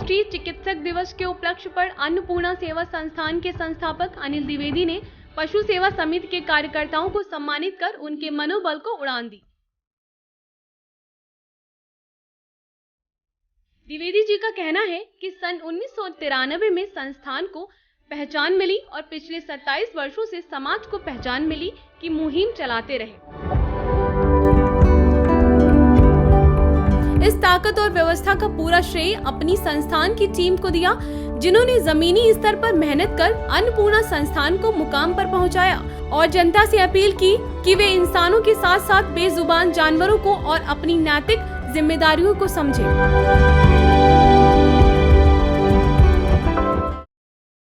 राष्ट्रीय चिकित्सक दिवस के उपलक्ष्य पर अन्नपूर्णा सेवा संस्थान के संस्थापक अनिल द्विवेदी ने पशु सेवा समिति के कार्यकर्ताओं को सम्मानित कर उनके मनोबल को उड़ान दी। द्विवेदी जी का कहना है कि सन 1993 में संस्थान को पहचान मिली और पिछले 27 वर्षों से समाज को पहचान मिली कि मुहिम चलाते रहे। इस ताकत और व्यवस्था का पूरा श्रेय अपनी संस्थान की टीम को दिया, जिन्होंने जमीनी स्तर पर मेहनत कर अन्नपूर्णा संस्थान को मुकाम पर पहुंचाया और जनता से अपील की कि वे इंसानों के साथ साथ बेजुबान जानवरों को और अपनी नैतिक जिम्मेदारियों को समझें।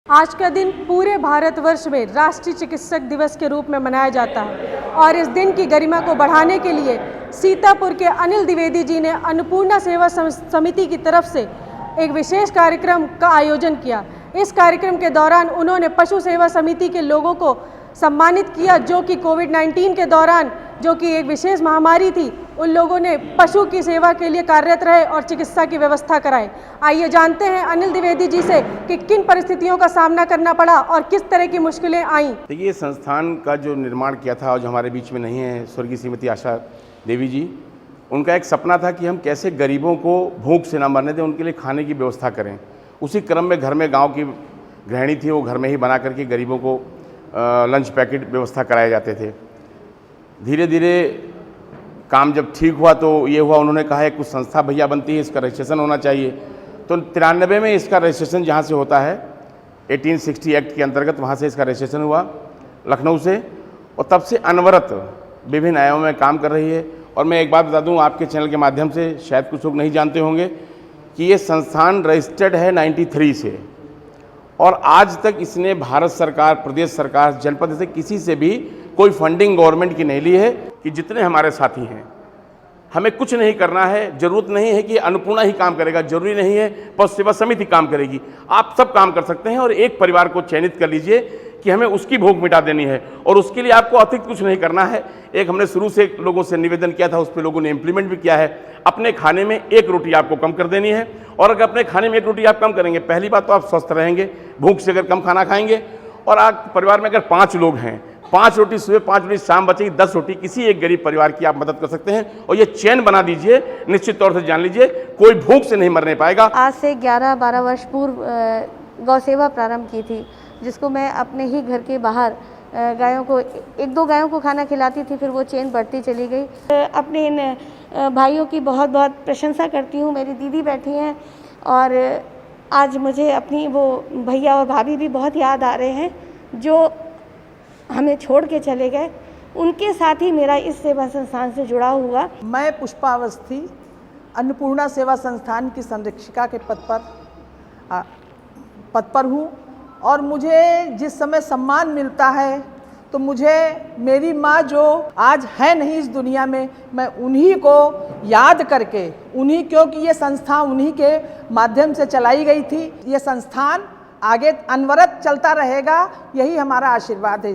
आज का दिन पूरे भारतवर्ष में राष्ट्रीय चिकित्सक दिवस के रूप में मनाया जाता है और इस दिन की गरिमा को बढ़ाने के लिए सीतापुर के अनिल द्विवेदी जी ने अन्नपूर्णा सेवा समिति की तरफ से एक विशेष कार्यक्रम का आयोजन किया। इस कार्यक्रम के दौरान उन्होंने पशु सेवा समिति के लोगों को सम्मानित किया, जो कि कोविड-19 के दौरान, जो कि एक विशेष महामारी थी, उन लोगों ने पशु की सेवा के लिए कार्यरत रहे और चिकित्सा की व्यवस्था कराए। आइए जानते हैं अनिल द्विवेदी जी से कि किन परिस्थितियों का सामना करना पड़ा और किस तरह की मुश्किलें आईं। देखिए, संस्थान का जो निर्माण किया था और जो हमारे बीच में नहीं है, स्वर्गीय श्रीमती आशा देवी जी, उनका एक सपना था कि हम कैसे गरीबों को भूख से ना मरने दें, उनके लिए खाने की व्यवस्था करें। उसी क्रम में घर में गाँव की गृहिणी थी, वो घर में ही बना करके गरीबों को लंच पैकेट व्यवस्था कराए जाते थे। धीरे धीरे काम जब ठीक हुआ तो ये हुआ, उन्होंने कहा है कुछ संस्था भैया बनती है, इसका रजिस्ट्रेशन होना चाहिए। तो 93 में इसका रजिस्ट्रेशन जहाँ से होता है 1860 एक्ट के अंतर्गत, वहाँ से इसका रजिस्ट्रेशन हुआ लखनऊ से, और तब से अनवरत विभिन्न आयामों में काम कर रही है। और मैं एक बात बता दूँ आपके चैनल के माध्यम से, शायद कुछ लोग नहीं जानते होंगे कि ये संस्थान रजिस्टर्ड है 93 से, और आज तक इसने भारत सरकार, प्रदेश सरकार, जनपद से किसी से भी कोई फंडिंग गवर्नमेंट की नहीं ली है। कि जितने हमारे साथी हैं, हमें कुछ नहीं करना है, जरूरत नहीं है कि अन्नपूर्णा ही काम करेगा, जरूरी नहीं है पशु सेवा समिति काम करेगी, आप सब काम कर सकते हैं। और एक परिवार को चयनित कर लीजिए कि हमें उसकी भूख मिटा देनी है, और उसके लिए आपको अतिरिक्त कुछ नहीं करना है। एक हमने शुरू से लोगों से निवेदन किया था, उस पर लोगों ने इम्प्लीमेंट भी किया है। अपने खाने में एक रोटी आपको कम कर देनी है, और अगर अपने खाने में एक रोटी आप कम करेंगे, पहली बात तो आप स्वस्थ रहेंगे, भूख से अगर कम खाना खाएंगे। और आप परिवार में अगर 5 लोग हैं, 5 रोटी सुबह, 5 रोटी शाम बचेगी, 10 रोटी किसी एक गरीब परिवार की आप मदद कर सकते हैं। और ये चेन बना दीजिए, निश्चित तौर से जान लीजिए कोई भूख से नहीं मरने पाएगा। आज से 11-12 वर्ष पूर्व गौ सेवा प्रारंभ की थी, जिसको मैं अपने ही घर के बाहर गायों को, 1-2 गायों को खाना खिलाती थी, फिर वो चेन बढ़ती चली गई। अपने इन भाइयों की बहुत बहुत प्रशंसा करती हूँ। मेरी दीदी बैठी हैं और आज मुझे अपनी वो भैया और भाभी भी बहुत याद आ रहे हैं, जो हमें छोड़ के चले गए। उनके साथ ही मेरा इस सेवा संस्थान से जुड़ा हुआ। मैं पुष्पा अवस्थी अन्नपूर्णा सेवा संस्थान की संरक्षिका के पद पर हूँ, और मुझे जिस समय सम्मान मिलता है तो मुझे मेरी माँ जो आज है नहीं इस दुनिया में, मैं उन्हीं को याद करके, उन्हीं, क्योंकि ये संस्था उन्हीं के माध्यम से चलाई गई थी, ये संस्थान आगे अनवरत चलता रहेगा, यही हमारा आशीर्वाद है।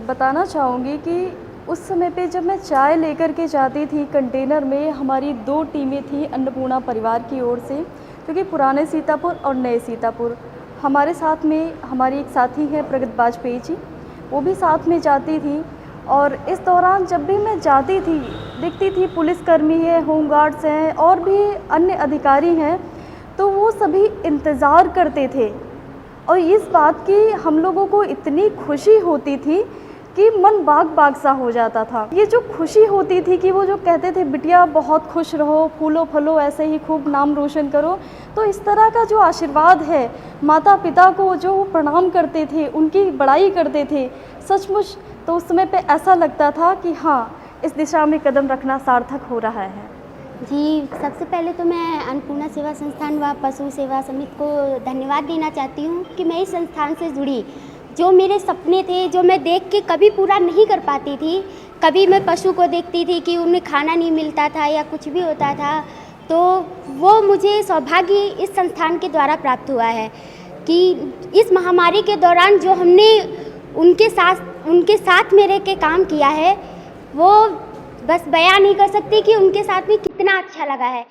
बताना चाहूँगी कि उस समय पे जब मैं चाय लेकर के जाती थी कंटेनर में, हमारी 2 टीमें थी अन्नपूर्णा परिवार की ओर से, क्योंकि पुराने सीतापुर और नए सीतापुर, हमारे साथ में हमारी एक साथी है प्रगत वाजपेयी जी, वो भी साथ में जाती थी। और इस दौरान जब भी मैं जाती थी, दिखती थी पुलिसकर्मी है, होमगार्ड्स हैं और भी अन्य अधिकारी हैं, तो वो सभी इंतज़ार करते थे। और इस बात की हम लोगों को इतनी खुशी होती थी कि मन बाग बाग सा हो जाता था। ये जो खुशी होती थी कि वो जो कहते थे, बिटिया बहुत खुश रहो, फूलो फलो, ऐसे ही खूब नाम रोशन करो। तो इस तरह का जो आशीर्वाद है, माता पिता को जो वो प्रणाम करते थे, उनकी बड़ाई करते थे, सचमुच तो उस समय पे ऐसा लगता था कि हाँ, इस दिशा में कदम रखना सार्थक हो रहा है। जी, सबसे पहले तो मैं अन्नपूर्णा सेवा संस्थान व पशु सेवा समिति को धन्यवाद देना चाहती हूँ कि मैं इस संस्थान से जुड़ी। जो मेरे सपने थे, जो मैं देख के कभी पूरा नहीं कर पाती थी, कभी मैं पशु को देखती थी कि उन्हें खाना नहीं मिलता था या कुछ भी होता था, तो वो मुझे सौभाग्य इस संस्थान के द्वारा प्राप्त हुआ है कि इस महामारी के दौरान जो हमने उनके साथ मेरे के काम किया है, वो बस बयान नहीं कर सकती कि उनके साथ में कितना अच्छा लगा है।